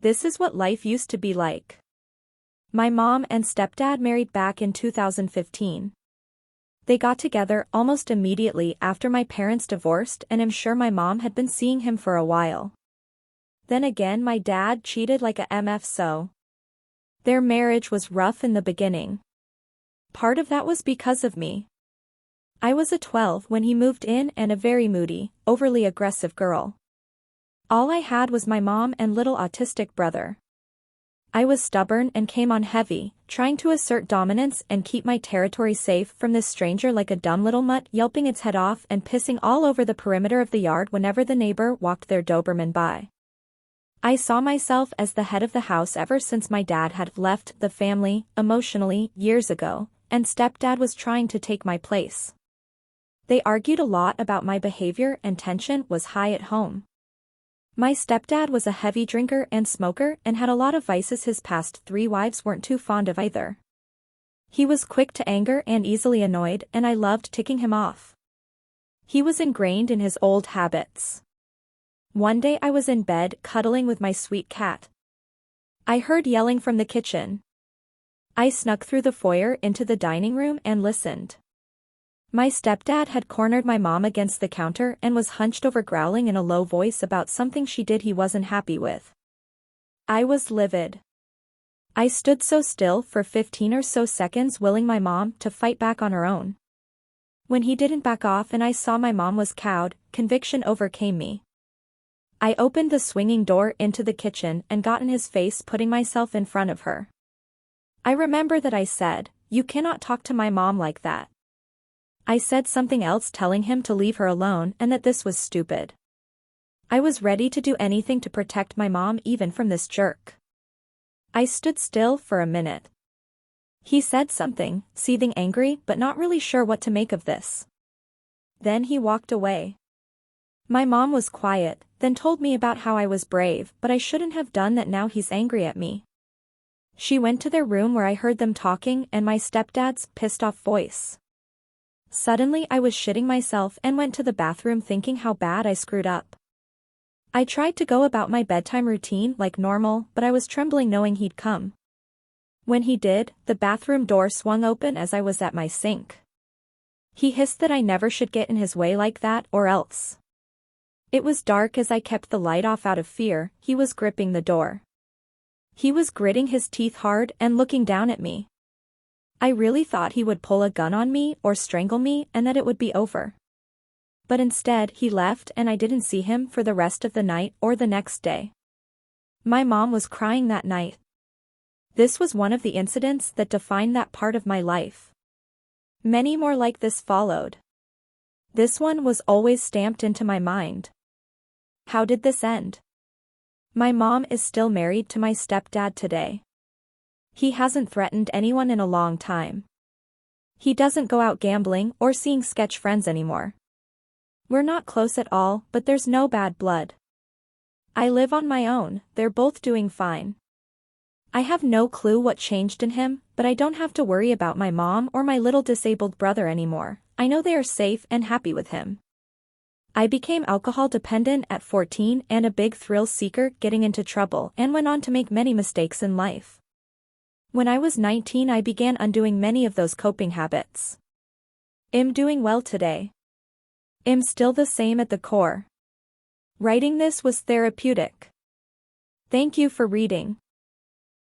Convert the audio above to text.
This is what life used to be like. My mom and stepdad married back in 2015. They got together almost immediately after my parents divorced, and I'm sure my mom had been seeing him for a while. Then again, my dad cheated like a MF, so their marriage was rough in the beginning. Part of that was because of me. I was a 12 when he moved in and a very moody, overly aggressive girl. All I had was my mom and little autistic brother. I was stubborn and came on heavy, trying to assert dominance and keep my territory safe from this stranger like a dumb little mutt, yelping its head off and pissing all over the perimeter of the yard whenever the neighbor walked their Doberman by. I saw myself as the head of the house ever since my dad had left the family, emotionally, years ago, and stepdad was trying to take my place. They argued a lot about my behavior and tension was high at home. My stepdad was a heavy drinker and smoker and had a lot of vices his past 3 wives weren't too fond of either. He was quick to anger and easily annoyed, and I loved ticking him off. He was ingrained in his old habits. One day I was in bed cuddling with my sweet cat. I heard yelling from the kitchen. I snuck through the foyer into the dining room and listened. My stepdad had cornered my mom against the counter and was hunched over growling in a low voice about something she did he wasn't happy with. I was livid. I stood so still for 15 or so seconds, willing my mom to fight back on her own. When he didn't back off and I saw my mom was cowed, conviction overcame me. I opened the swinging door into the kitchen and got in his face, putting myself in front of her. I remember that I said, "You cannot talk to my mom like that." I said something else telling him to leave her alone and that this was stupid. I was ready to do anything to protect my mom even from this jerk. I stood still for a minute. He said something, seething angry but not really sure what to make of this. Then he walked away. My mom was quiet, then told me about how I was brave but I shouldn't have done that. Now he's angry at me. She went to their room where I heard them talking and my stepdad's pissed off voice. Suddenly I was shitting myself and went to the bathroom thinking how bad I screwed up. I tried to go about my bedtime routine like normal, but I was trembling knowing he'd come. When he did, the bathroom door swung open as I was at my sink. He hissed that I never should get in his way like that or else. It was dark as I kept the light off out of fear. He was gripping the door. He was gritting his teeth hard and looking down at me. I really thought he would pull a gun on me or strangle me and that it would be over. But instead he left and I didn't see him for the rest of the night or the next day. My mom was crying that night. This was one of the incidents that defined that part of my life. Many more like this followed. This one was always stamped into my mind. How did this end? My mom is still married to my stepdad today. He hasn't threatened anyone in a long time. He doesn't go out gambling or seeing sketch friends anymore. We're not close at all, but there's no bad blood. I live on my own, they're both doing fine. I have no clue what changed in him, but I don't have to worry about my mom or my little disabled brother anymore. I know they are safe and happy with him. I became alcohol dependent at 14 and a big thrill seeker, getting into trouble and went on to make many mistakes in life. When I was 19 I began undoing many of those coping habits. I'm doing well today. I'm still the same at the core. Writing this was therapeutic. Thank you for reading.